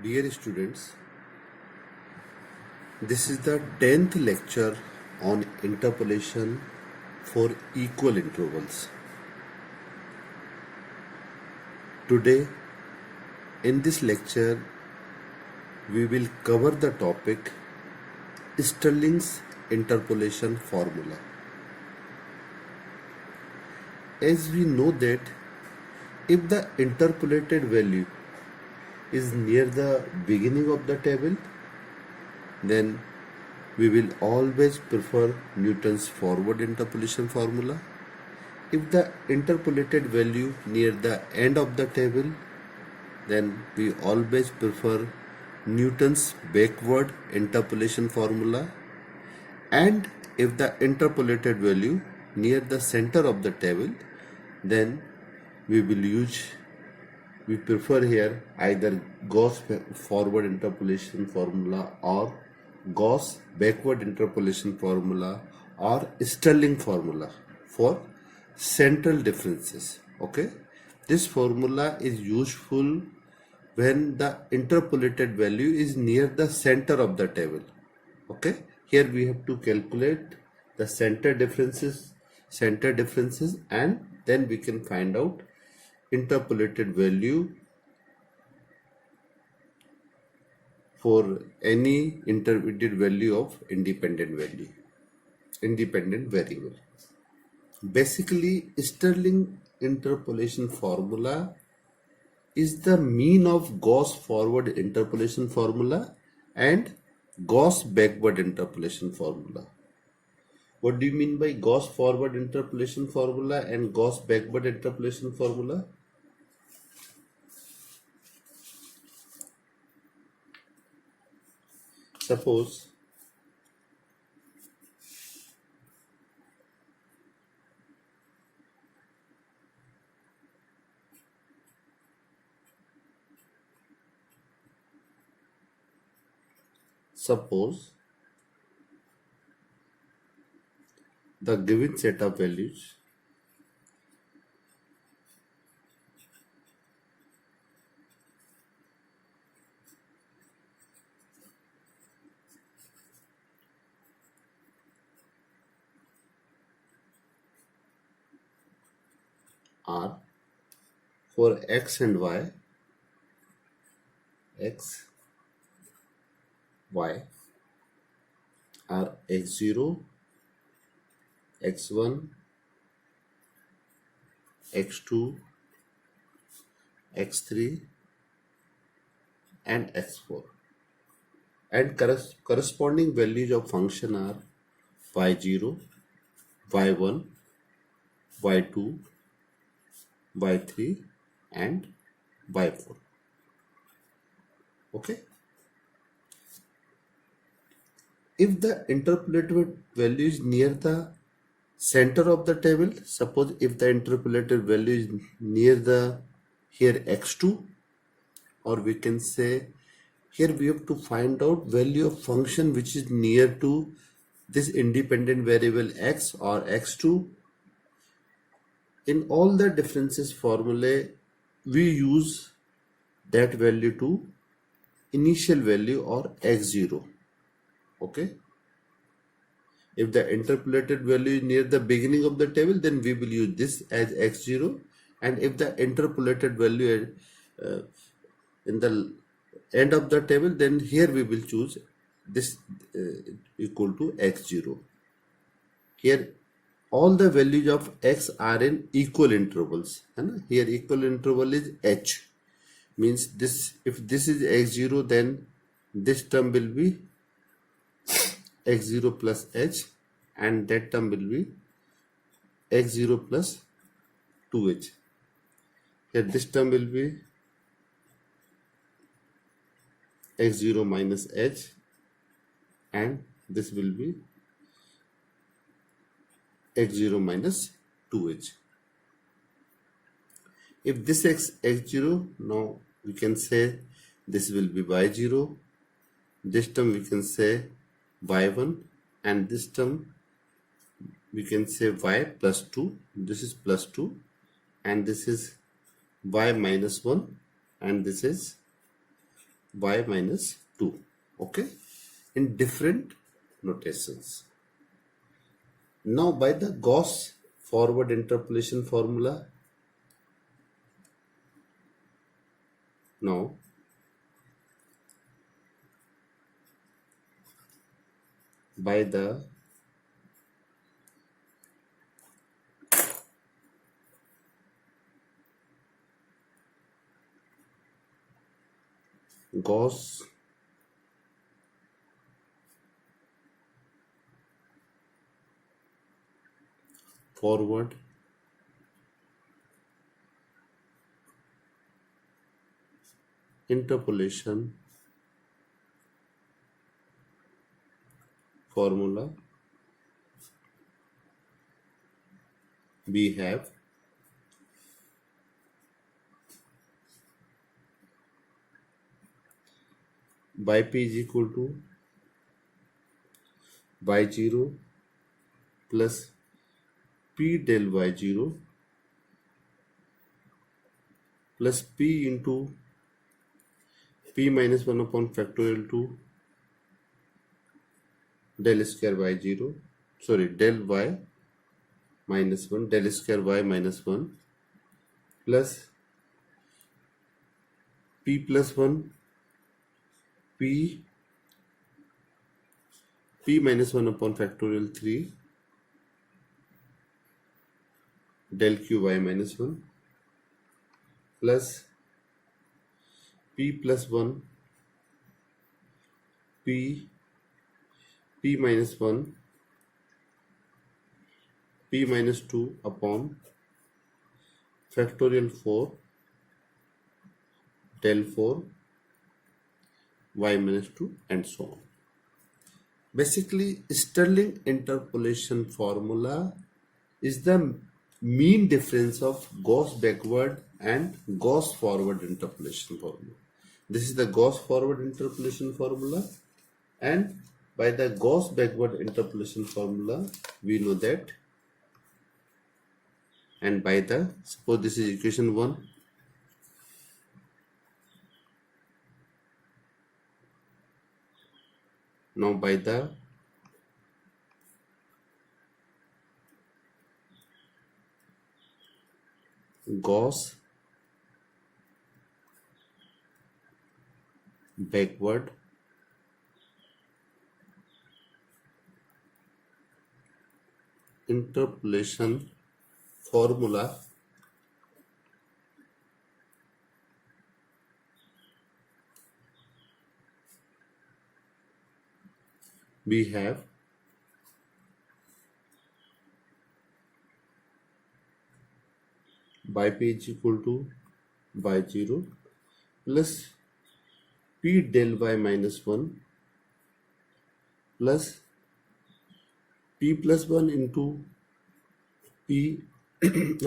Dear students, this is the 10th lecture on interpolation for equal intervals. Today, in this lecture, we will cover the topic Stirling's interpolation formula. As we know that if the interpolated value is near the beginning of the table, then we will always prefer Newton's forward interpolation formula. If the interpolated value near the end of the table, then we always prefer Newton's backward interpolation formula. And if the interpolated value near the center of the table, then we prefer here either Gauss forward interpolation formula or Gauss backward interpolation formula or Stirling formula for central differences. Okay, this formula is useful when the interpolated value is near the center of the table. Okay, here we have to calculate the center differences, and then we can find out interpolated value for any intermediate value of independent variable. Basically, Stirling interpolation formula is the mean of Gauss forward interpolation formula and Gauss backward interpolation formula. What do you mean by Gauss forward interpolation formula and Gauss backward interpolation formula? Suppose the given set of values are for x and y, are x0, x1, x2, x3 and x4, and corresponding values of function are y0, y1, y2, y3 and y4. Okay, if the interpolated value is near the center of the table, suppose if the interpolated value is near the here x2, or we can say here we have to find out value of function which is near to this independent variable x or x2. In all the differences formulae, we use that value to initial value or x0. Okay, if the interpolated value is near the beginning of the table, then we will use this as x0, and if the interpolated value in the end of the table, then here we will choose this equal to x0. Here all the values of x are in equal intervals, and here equal interval is h, means this, if this is x0, then this term will be x0 plus h, and that term will be x0 plus 2h. Here this term will be x0 minus h, and this will be x0 minus 2h. If this x0, now we can say this will be y0, this term we can say y1, and this term we can say y plus 2, this is plus 2, and this is y minus 1, and this is y minus 2. Okay, in different notations. Now by the Gauss forward interpolation formula, now by the Gauss forward interpolation formula, we have yp is equal to y0 plus p del y0 plus p into p minus 1 upon factorial 2 del square y0, sorry, del y minus 1, del square y minus 1 plus p plus 1 p minus 1 upon factorial 3 del q y minus 1 plus p plus 1 p minus 1 p minus 2 upon factorial 4 del 4 y minus 2 and so on. Basically, Stirling interpolation formula is the mean difference of Gauss backward and Gauss forward interpolation formula. This is the Gauss forward interpolation formula, and by the Gauss backward interpolation formula we know that, and by the, suppose this is equation 1, now by the Gauss backward interpolation formula, we have yp is equal to y0 plus p del y minus 1 plus p plus 1 into p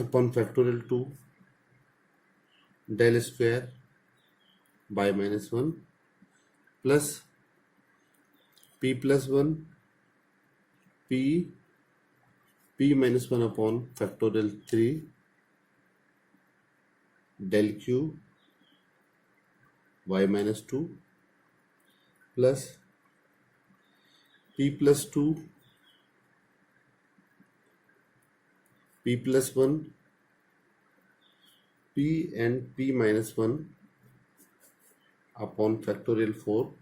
upon factorial 2 del square y minus 1 plus p plus 1 p minus 1 upon factorial 3 del q y minus 2 plus p plus 2 p plus 1 p and p minus 1 upon factorial 4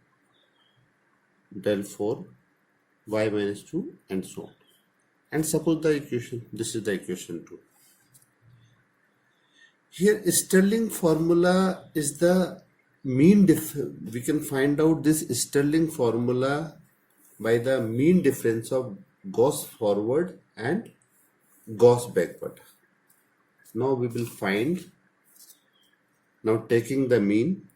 del 4 y minus 2 and so on. And suppose the equation, this is the equation 2. Here Stirling formula is the mean we can find out this Stirling formula by the mean difference of Gauss forward and Gauss backward. Now we will find, now taking the mean,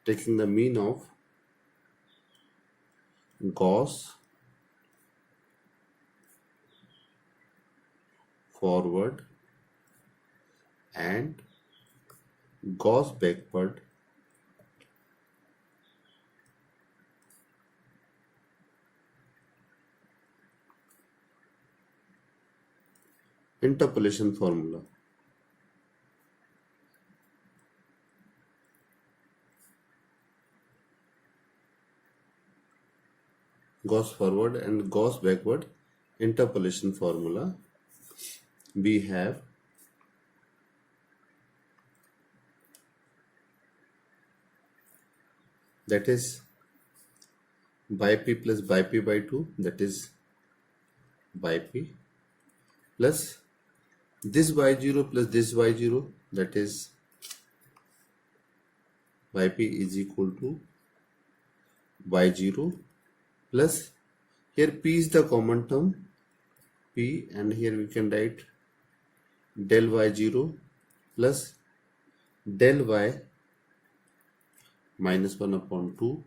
taking the mean of Gauss forward and Gauss backward, interpolation formula. Gauss forward and Gauss backward interpolation formula. We have that is by p plus by p by 2, that is by p, plus this y0 plus this y0, that is by p is equal to y0, plus here p is the common term p, and here we can write del y0 plus del y minus 1 upon 2.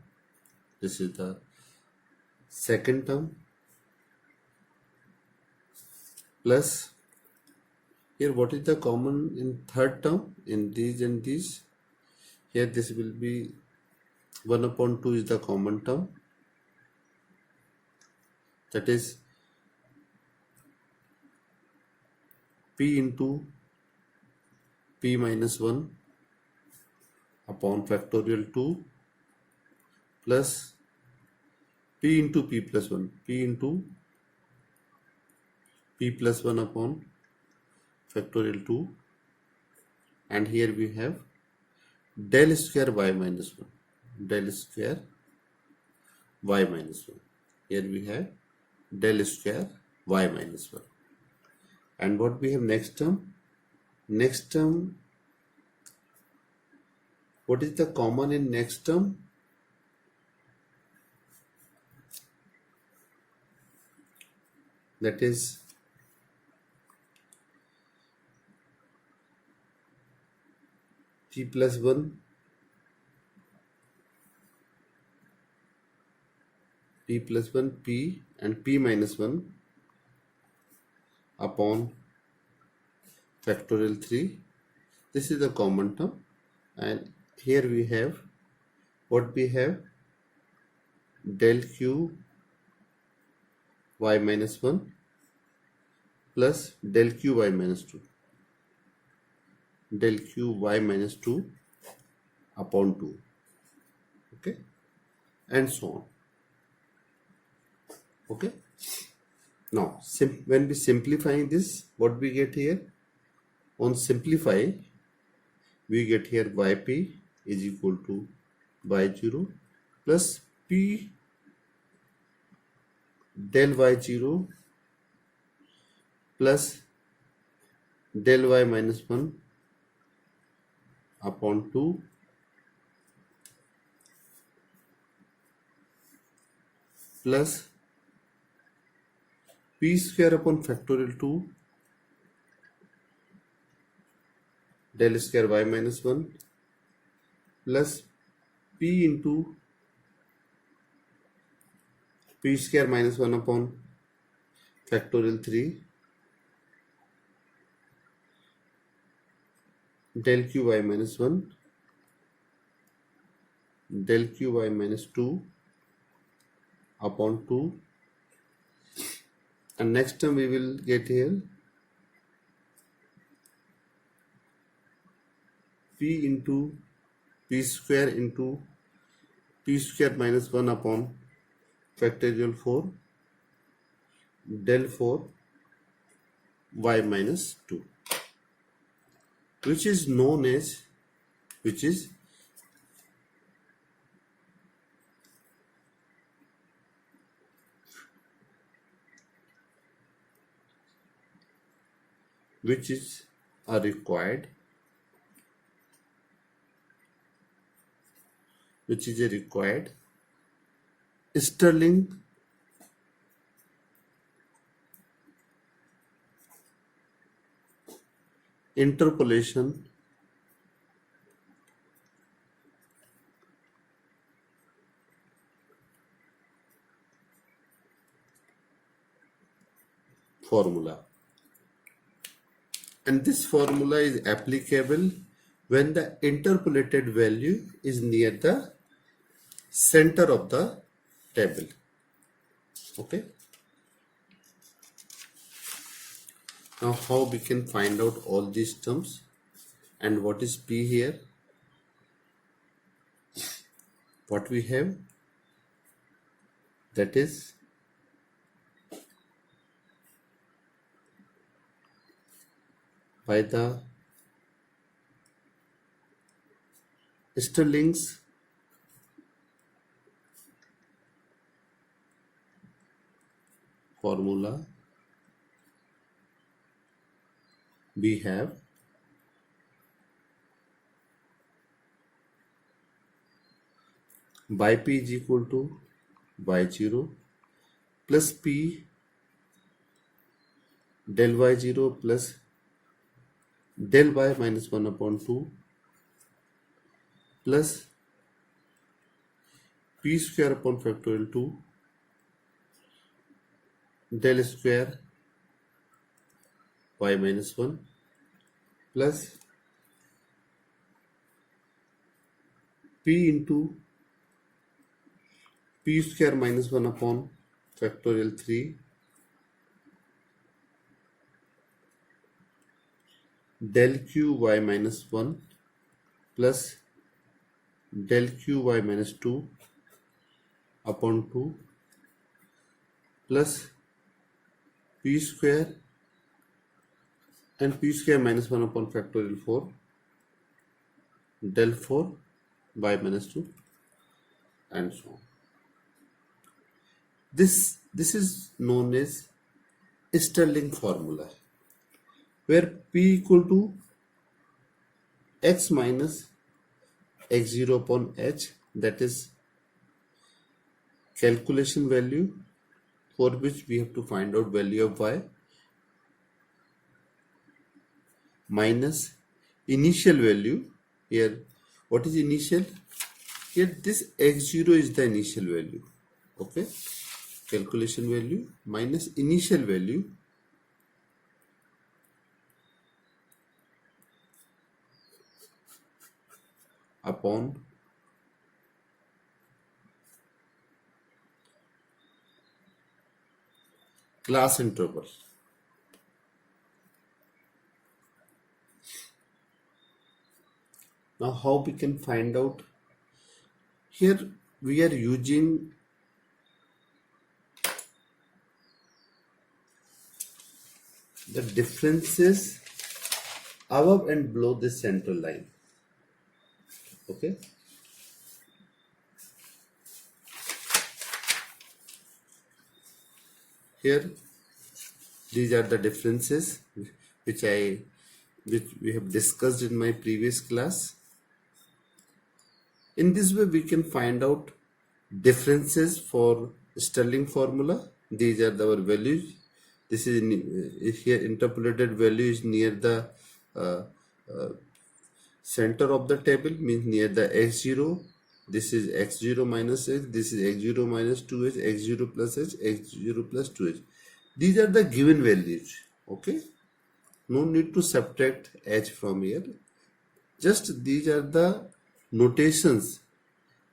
This is the second term, plus here what is the common in third term in these and these? Here this will be 1 upon 2 is the common term, that is p into p minus 1 upon factorial 2 plus p into p plus 1, p into p plus 1 upon factorial 2, and here we have del square y minus 1, del square y minus 1. Here we have del square y minus 1. And what we have next term? Next term, what is the common in next term? That is p plus 1, p plus 1, p and p minus 1 upon factorial 3. This is the common term, and here we have what we have, del q y minus 1 plus del q y minus 2, del q y minus 2 upon 2, okay, and so on. Okay, now when we simplifying this, what we get here? On simplify, we get here yp is equal to y0 plus p del y0 plus del y minus 1 upon 2 plus p square upon factorial 2 del square y minus 1 plus p into p square minus 1 upon factorial 3 del q y minus 1 del q y minus 2 upon 2, and next term we will get here p into p square into p square minus 1 upon factorial 4 del 4 y minus 2, which is known as which is a required Stirling interpolation formula, and this formula is applicable when the interpolated value is near the center of the table. Okay, Now how we can find out all these terms, and what is P here? What we have, that is by the Stirling's formula, we have by P is equal to y0 plus P del y0 plus del y minus 1 upon 2 plus P square upon factorial 2 del square y minus 1 plus P into P square minus 1 upon factorial 3 del q y minus 1 plus del q y minus 2 upon 2 plus P square and P square minus 1 upon factorial 4 del 4 y minus 2 and so on. This is known as Stirling formula, where P equal to x minus x0 upon h, that is calculation value for which we have to find out value of y, minus initial value. Here what is initial? Here this x0 is the initial value, okay, calculation value minus initial value upon class interval. Now how we can find out? Here we are using the differences above and below this central line, okay. Here these are the differences which we have discussed in my previous class. In this way we can find out differences for Stirling formula. These are our values. This is here interpolated value is near the center of the table, means near the x0. This is x0 minus h, this is x0 minus 2h, x0 plus h, x0 plus 2h. These are the given values, okay. No need to subtract h from here. Just these are the notations.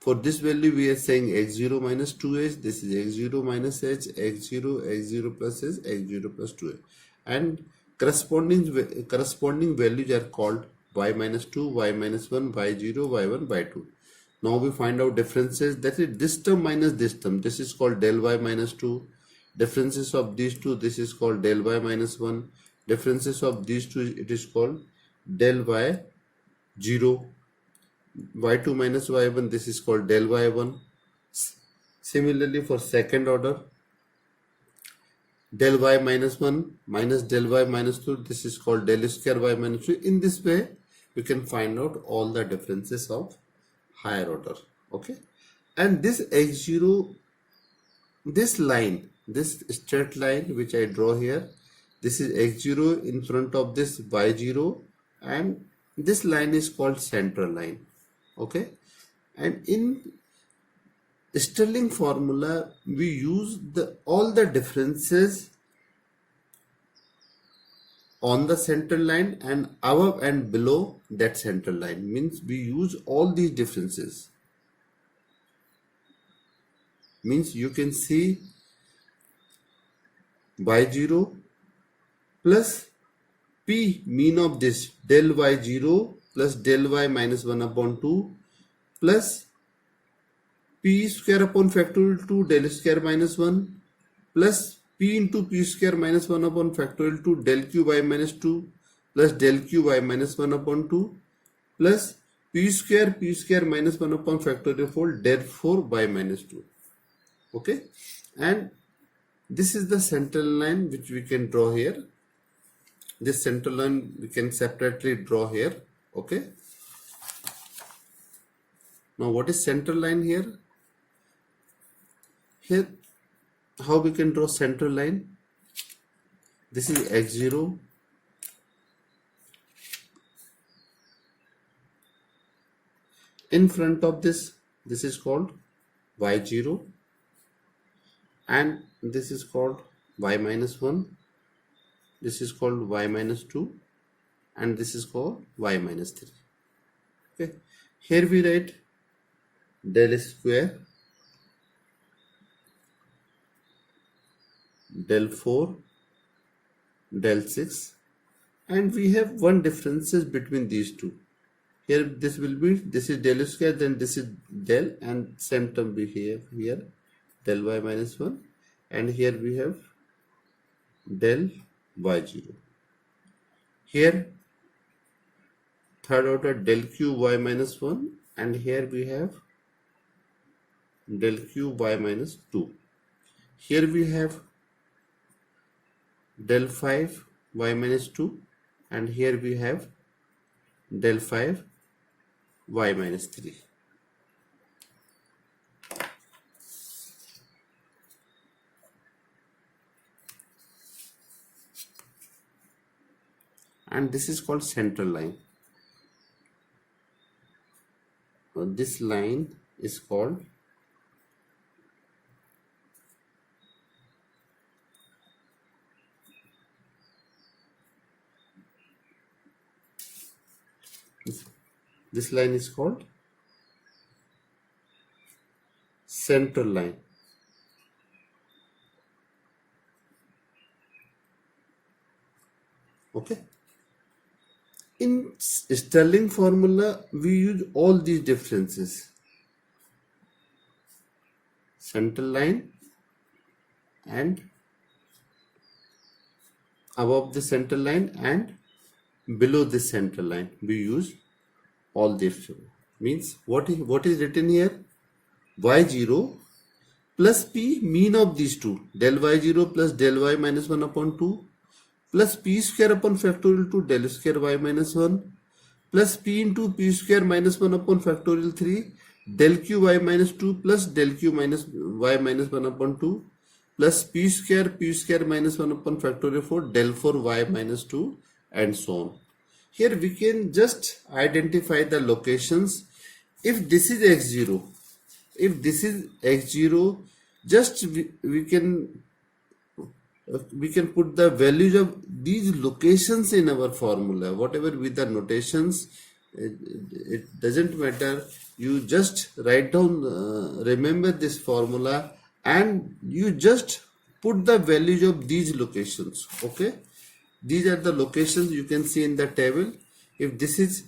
For this value we are saying x0 minus 2h, this is x0 minus h, x0, x0 plus h, x0 plus 2h. And corresponding values are called y minus 2, y minus 1, y0, y1, y2. Now we find out differences, that is this term minus this term. This is called del y minus 2. Differences of these two, this is called del y minus 1. Differences of these two, it is called del y 0. y2 minus y1, this is called del y1. Similarly for second order, del y minus 1 minus del y minus 2, this is called del square y minus 2. In this way we can find out all the differences of higher order, okay. And this x0, this line, this straight line which I draw here, this is x0 in front of this y0, and this line is called central line, okay. And in Stirling formula we use all the differences on the central line and above and below that central line, means we use all these differences. Means you can see y0 plus P mean of this del y0 plus del y minus 1 upon 2 plus P square upon factorial 2 del square minus 1 plus P into P square minus 1 upon factorial 2 del cube y minus 2 plus del cube y minus 1 upon 2 plus P square minus 1 upon factorial 4 del 4 y minus 2. Okay, and this is the central line which we can draw here. This central line we can separately draw here. Okay, now what is central line here? Here, how we can draw central line? This is x0. In front of this is called y0, and this is called y minus 1. This is called y minus 2, and this is called y minus 3. Okay, here we write del square del 4 del 6, and we have one differences between these two. Here this is del square, then this is del, and same term we have here del y minus 1, and here we have del y0. Here third order del cube y minus 1, and here we have del cube y minus 2. Here we have del 5 y minus 2, and here we have del 5 y minus 3. And this is called central line. This line is called central line. Okay, in Stirling formula we use all these differences: central line, and above the central line and below the central line we use all this. Means what is written here? y0 plus p mean of these two, del y0 plus del y minus 1 upon 2 plus p square upon factorial 2 del square y minus 1 plus p into p square minus 1 upon factorial 3 del q y minus 2 plus del q minus y minus 1 upon 2 plus p square minus 1 upon factorial 4 del 4 y minus 2, and so on. Here we can just identify the locations. If this is x0, just we can put the values of these locations in our formula, whatever with the notations. It doesn't matter. You just write down, remember this formula, and you just put the values of these locations. Okay, these are the locations you can see in the table. If this is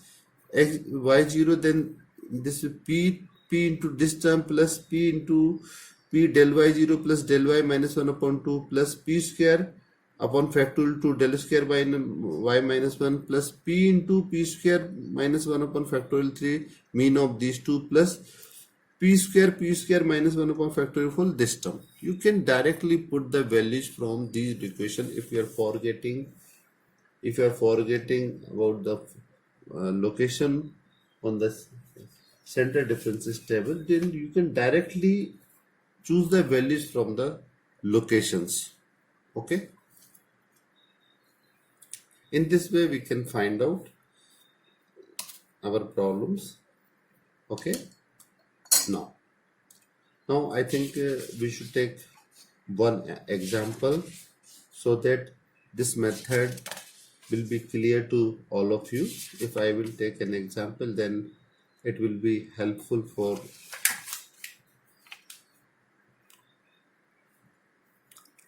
y0, then this is p into this term plus p into p del y0 plus del y minus 1 upon 2 plus p square upon factorial 2 del square by y minus 1 plus p into p square minus 1 upon factorial 3 mean of these two plus p square minus 1 upon factorial 4 this term. You can directly put the values from these equation. If you are forgetting about the location on the center differences table, then you can directly choose the values from the locations. Okay, in this way we can find out our problems. Okay, now I think we should take one example so that this method will be clear to all of you. If I will take an example, then it will be helpful for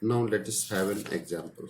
now. Let us have an example.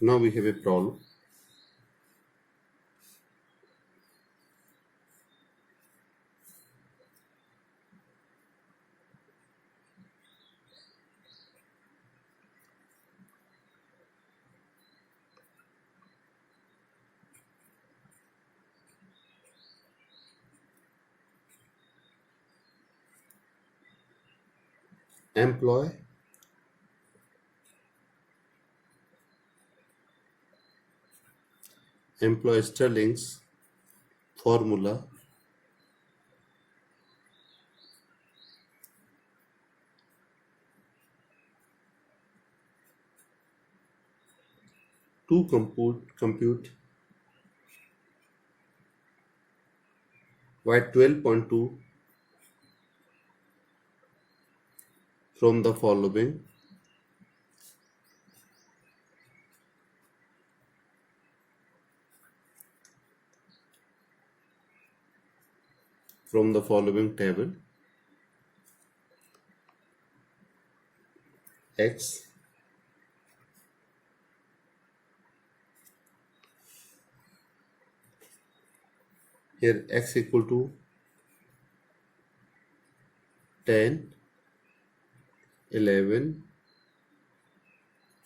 Now we have a problem. Employ Sterling's formula to compute y12.2 from the following table: x here x equal to 10, 11,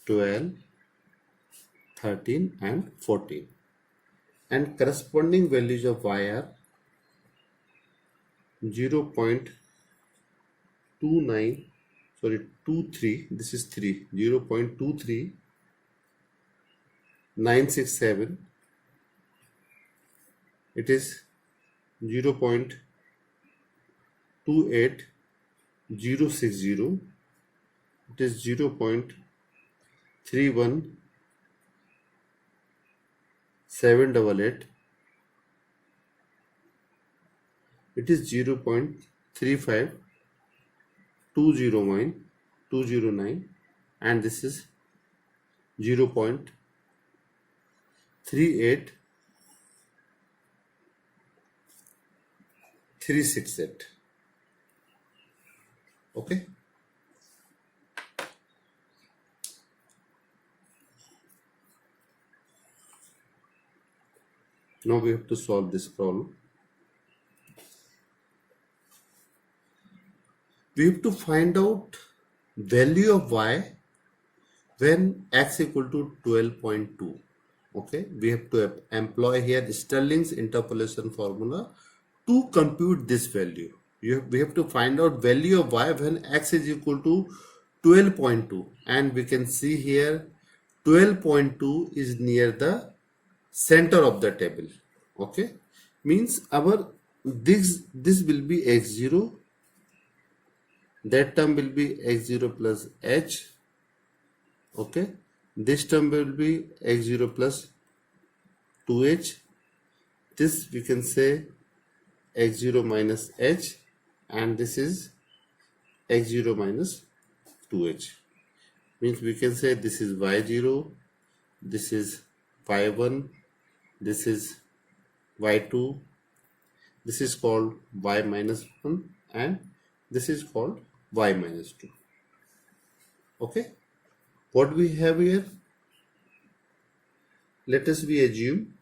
12, 13 and 14, and corresponding values of y are 0.29, sorry, 23, this is 3, 0.23967, it is 0.28060, it is 0.31788, it is 0.35209, and this is 0.38368. Okay. Now we have to solve this problem. We have to find out value of y when x equal to 12.2. Okay, we have to employ here Stirling's interpolation formula to compute this value. We have to find out value of y when x is equal to 12.2, and we can see here 12.2 is near the center of the table. Okay, means our this will be x0, that term will be x0 plus h. Okay, this term will be x0 plus 2h, this we can say x0 minus h, and this is x0 minus 2h, means we can say this is y0, this is y1, this is y2, this is called y minus 1, and this is called y minus 2. Okay, what we have here, let us assume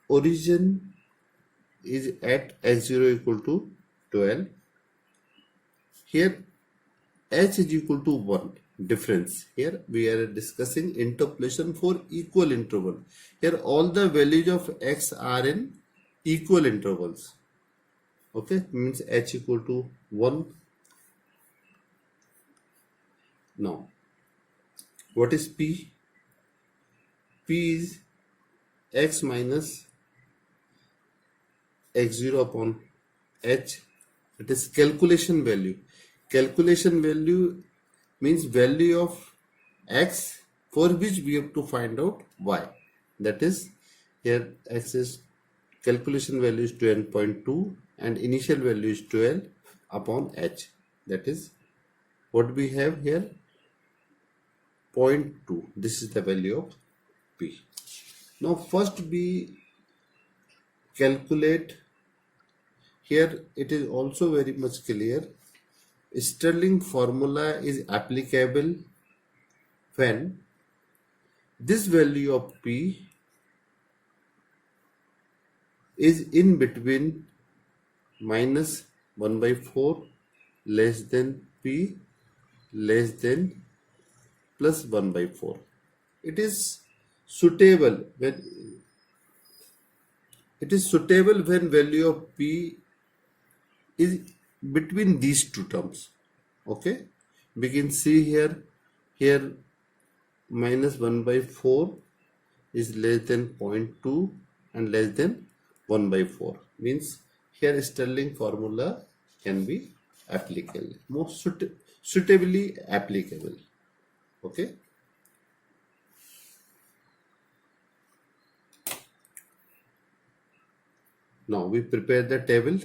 origin is at x0 equal to 12. Here h is equal to 1. Difference. Here we are discussing interpolation for equal interval. Here all the values of x are in equal intervals. Okay, means h equal to 1. Now, what is p? P is x minus x0 upon h. It is calculation value. Calculation value means value of x for which we have to find out y. That is, here x is calculation value is 12.2 and initial value is 12 upon h. That is what we have here, 0.2. This is the value of p. Now first we calculate Here it is also very much clear. Stirling formula is applicable when this value of P is in between minus 1 by 4 less than P less than plus 1 by 4. It is suitable when value of P is between these two terms. Okay, we can see here minus 1 by 4 is less than 0.2 and less than 1 by 4, means here Stirling formula can be applicable, most suitably applicable. Okay, now we prepare the table.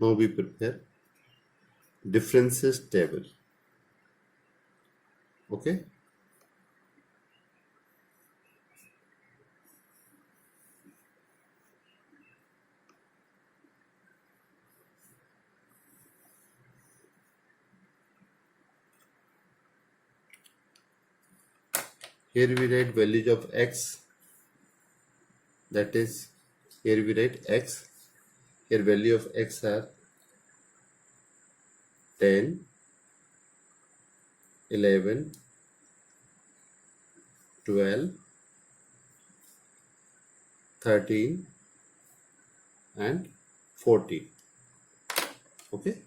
Now we prepare differences table. Okay, here we write values of x, that is here we write x. Here value of x are 10, 11, 12, 13 and 14. Okay,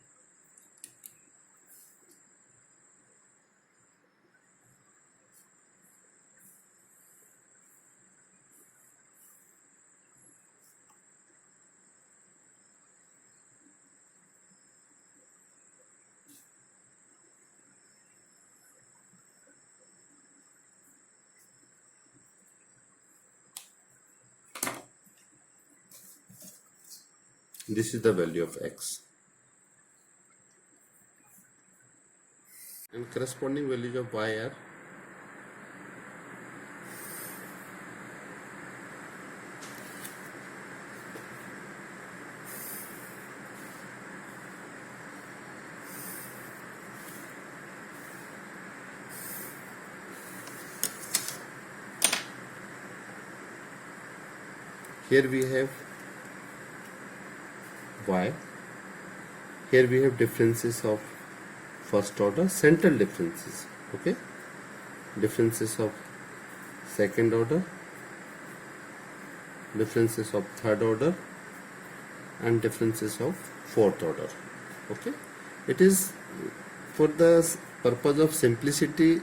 this is the value of x, and corresponding values of y are here we have y, here we have differences of first order, central differences. Okay, differences of second order, differences of third order and differences of fourth order. Okay, it is for the purpose of simplicity,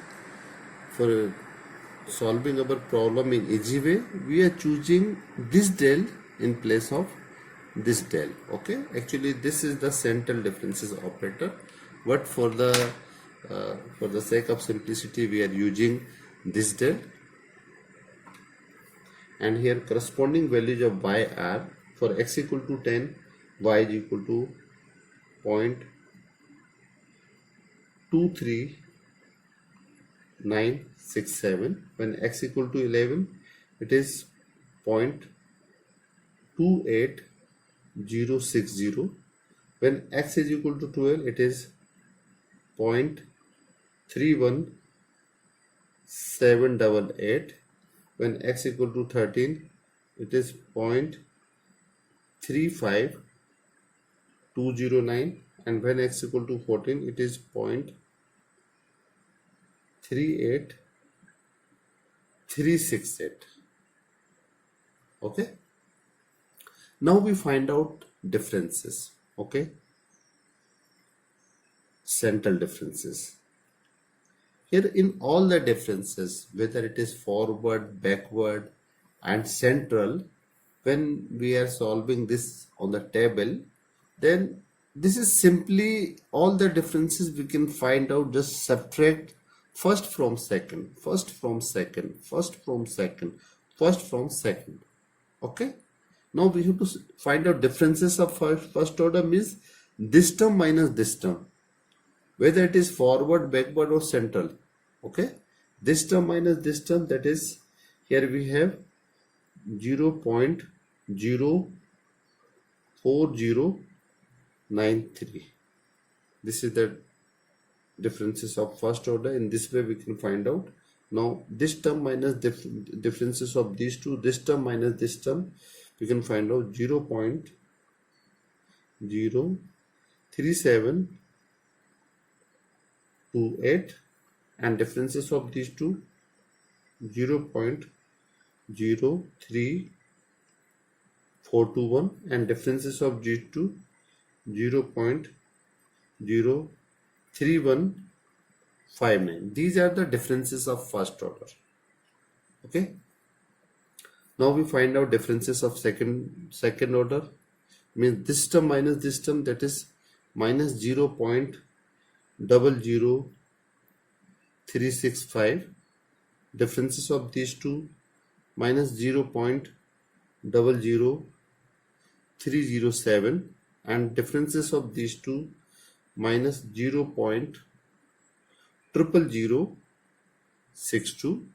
for solving our problem in easy way, we are choosing this del in place of this del. Okay, actually this is the central differences operator, but for the sake of simplicity we are using this del. And here corresponding values of y are, for x equal to 10, y is equal to 0.23967. When x equal to 11, it is 0.28060. When x is equal to 12, it is 0.31788. When x equal to 13, it is 0.35209, and when x equal to 14, it is 0.38368. Okay, now we find out differences. Okay, central differences. Here in all the differences, whether it is forward, backward and central, when we are solving this on the table, then this is simply all the differences we can find out. Just subtract first from second, first from second, first from second, first from second. Okay, now we have to find out differences of first order, means this term minus this term. whether it is forward, backward, or central. Okay, this term minus this term, that is, here we have 0.04093. This is the differences of first order. In this way we can find out. Now this term minus differences of these two, this term minus this term, we can find out 0.03728, and differences of these two 0.03421, and differences of these two 0.03159. These are the differences of first order. Okay, now we find out differences of second order. Means this term minus this term, that is minus 0.00365. Differences of these two minus 0.00307, and differences of these two minus 0.00062.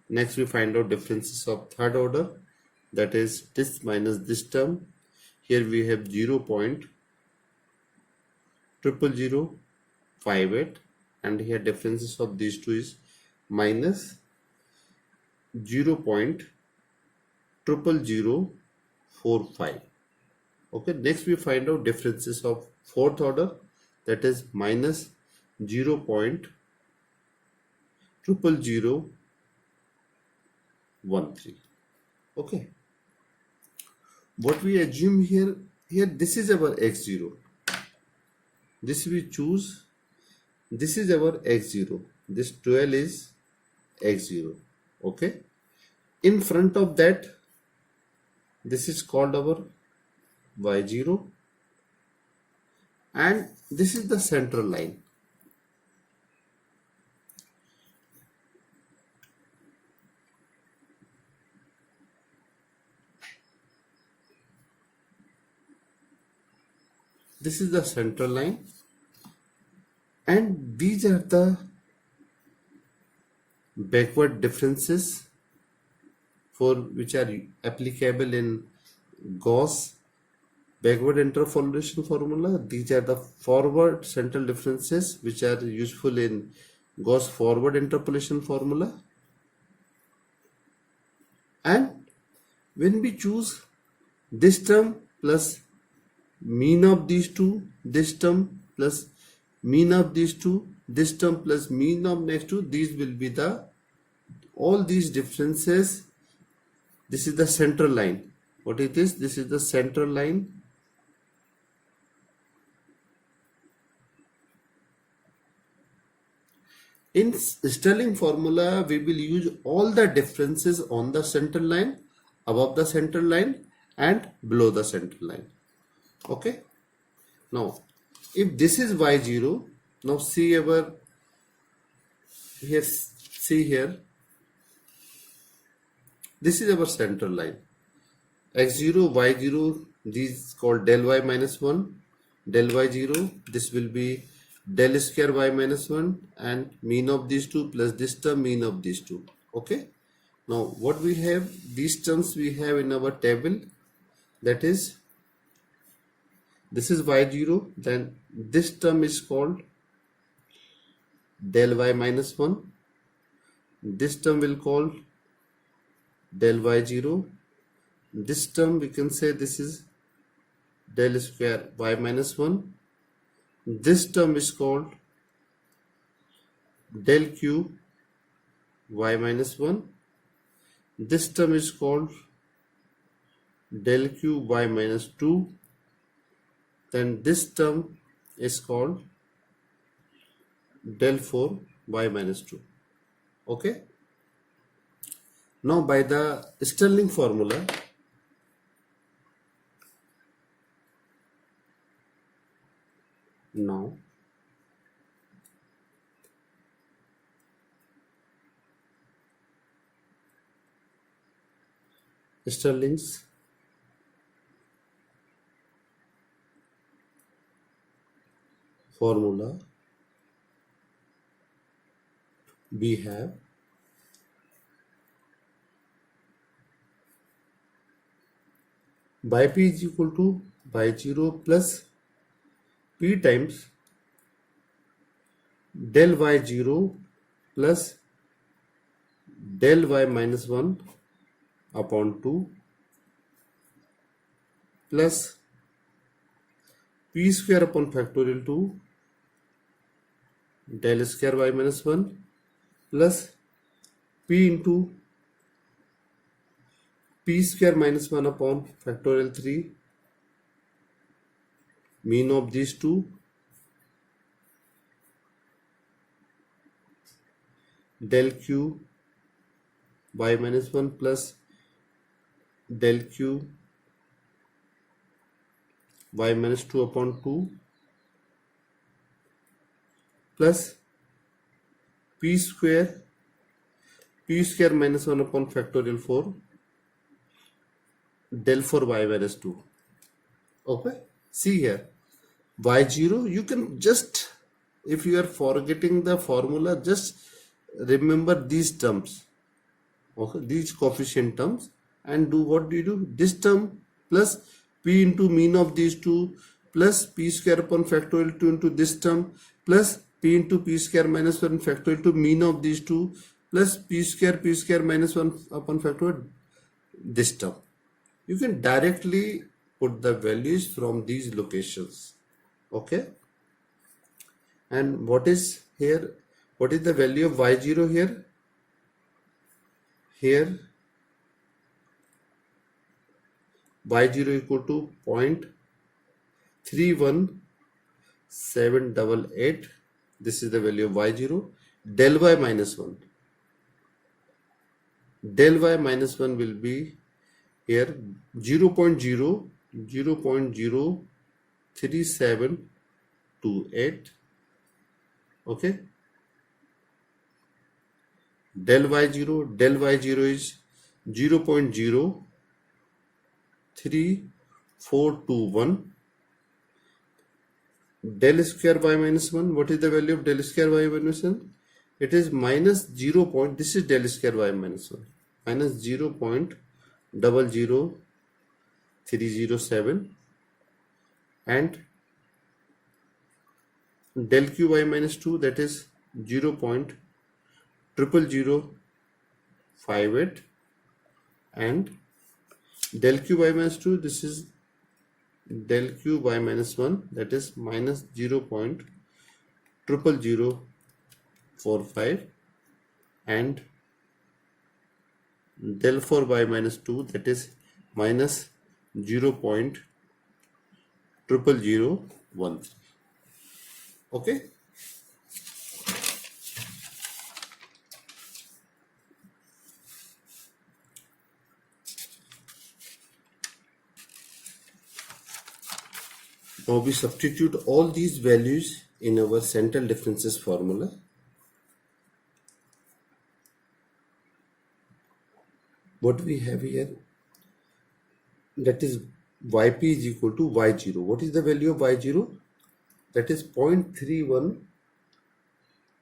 Next we find out differences of third order, that is this minus this term. Here we have 0.00058, and here differences of these two is minus 0.00045. Okay, next we find out differences of fourth order, that is minus 0.00013. Okay, what we assume here, this is our x0, this we choose, this is our x0, this 12 is x0. Okay, in front of that, this is called our y0, and this is the central line. This is the central line, and these are the backward differences for which are applicable in Gauss backward interpolation formula. These are the forward central differences which are useful in Gauss forward interpolation formula. And when we choose this term plus mean of these two, this term plus mean of these two, this term plus mean of next two, these will be the all these differences. This is the central line. What is this? This is the central line. In Stirling formula, we will use all the differences on the central line, above the central line, and below the central line. Okay. Now, if this is y0, now see our here. See here. This is our central line. X0, y0. These called del y minus 1, del y0. This will be del square y minus 1, and mean of these two plus this term mean of these two. Okay. Now what we have, these terms we have in our table, that is this is y0, then this term is called del y minus 1, this term will call del y0, this term we can say this is del square y minus 1, this term is called del q y minus 1, this term is called del q y minus 2, then this term is called del 4 y minus 2. Okay. Now by the Stirling formula, now Stirling's formula, we have yp is equal to y0 plus p times del y0 plus del y minus 1 upon 2 plus p square upon factorial 2 del square y minus 1 plus p into p square minus 1 upon factorial 3 mean of these two del q y minus 1 plus del q y minus 2 upon 2 plus p square minus 1 upon factorial 4 del 4 y minus 2. Okay, see here y0, you can just, if you are forgetting the formula, just remember these terms, okay, these coefficient terms, and do what do you do, this term plus p into mean of these two plus p square upon factorial 2 into this term plus p into p square minus 1 factorial 2 mean of these two plus p square minus 1 upon factorial this term. You can directly put the values from these locations. Okay, and what is here, what is the value of y0 here? Here y0 equal to 0.31788. This is the value of y0. Del y minus 1, del y minus 1 will be here 0.03728. okay, del y0 is 0.03421. del square y minus 1, what is the value of del square y minus 1? It is minus 0. This is del square y minus 1 minus 0.00307, and del q y minus 2, that is 0.00058, and del q y minus 2, this is del q y minus 1, that is minus 0.00045, and del 4 y minus 2, that is minus 0.00013. okay, now we substitute all these values in our central differences formula. What we have here, that is yp is equal to y0. What is the value of y0? That is 0.31.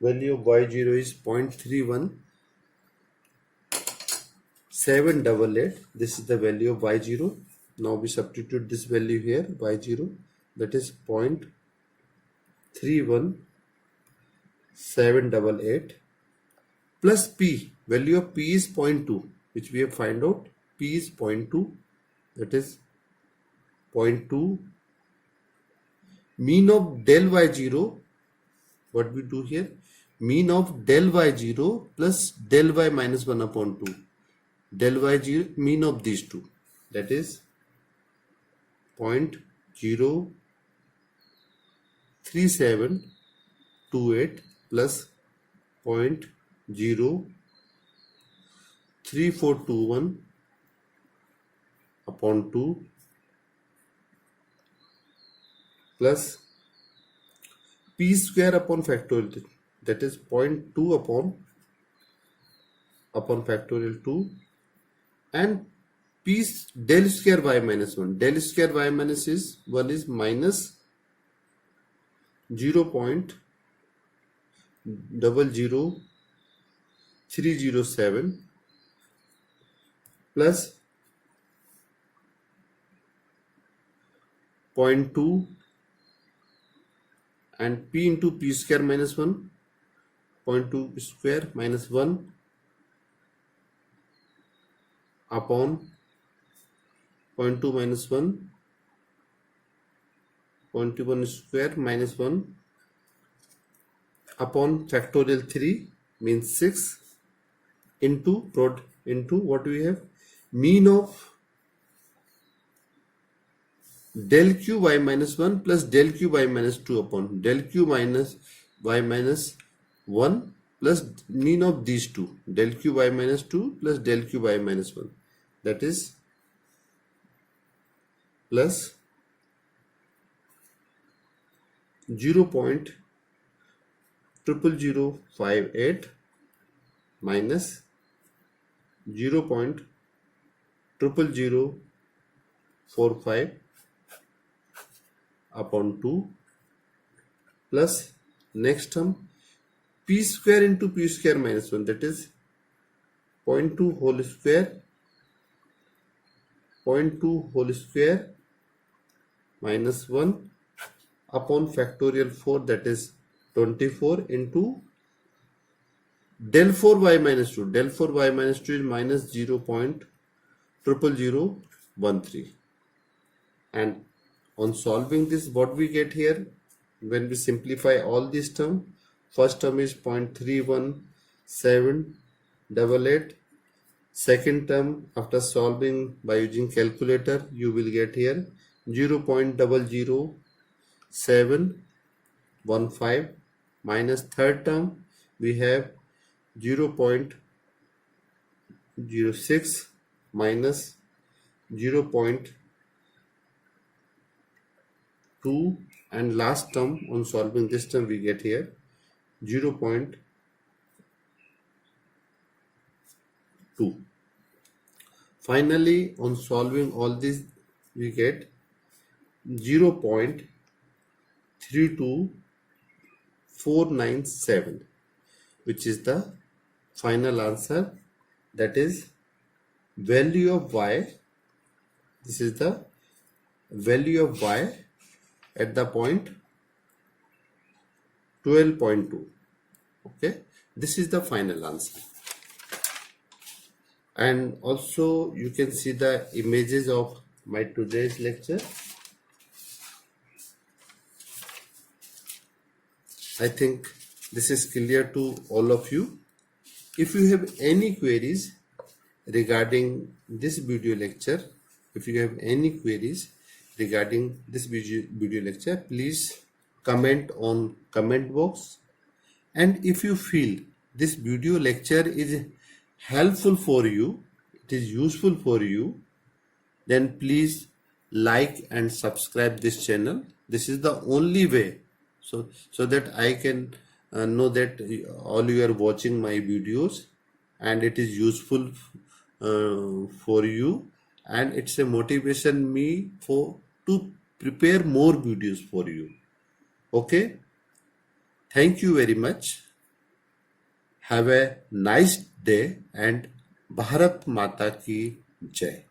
value of y0 is 0.31788. This is the value of y0. Now we substitute this value here, y0, that is 0.31788 plus p, value of p is 0.2, which we have find out. P is 0.2, that is 0.2. Mean of del y0, what we do here, mean of del y0 plus del y minus 1 upon 2. Del y0, mean of these two, that is 0.03728 plus 0.03421 upon 2 plus p square upon factorial, that is 0.2 upon factorial 2, and p del square y minus 1. Del square y minus 1 is minus 0.000 307 plus 0.2 and p into p square minus 1, 0.2 square minus 1 upon 0.2 minus 1, 0.21 square minus 1 upon factorial 3 means 6 into what we have, mean of del q y minus 1 plus del q y minus 2 upon del q minus y minus 1 plus mean of these two, del q y minus 2 plus del q y minus 1, that is plus 0.00058 minus 0.00045 upon 2 plus next term p square into p square minus 1, that is 0.2 whole square minus 1 upon factorial 4, that is 24 into del 4 y minus 2. Del 4 y minus 2 is minus 0.00013. And on solving this, what we get here, when we simplify all these terms, first term is 0.31788. Second term, after solving by using calculator, you will get here 0.00715 minus third term we have 0.06 minus 0.2, and last term on solving this term we get here 0.2. Finally, on solving all this we get 0.32497, which is the final answer, that is value of y. This is the value of y at the point 12.2. okay, this is the final answer. And also you can see the images of my today's lecture. I think this is clear to all of you. If you have any queries regarding this video lecture, please comment on comment box. And if you feel this video lecture is helpful for you, it is useful for you, then please like and subscribe this channel. This is the only way so that I can know that all you are watching my videos and it is useful for you, and it's a motivation me to prepare more videos for you. Okay, thank you very much. Have a nice day and Bharat Mata ki Jai.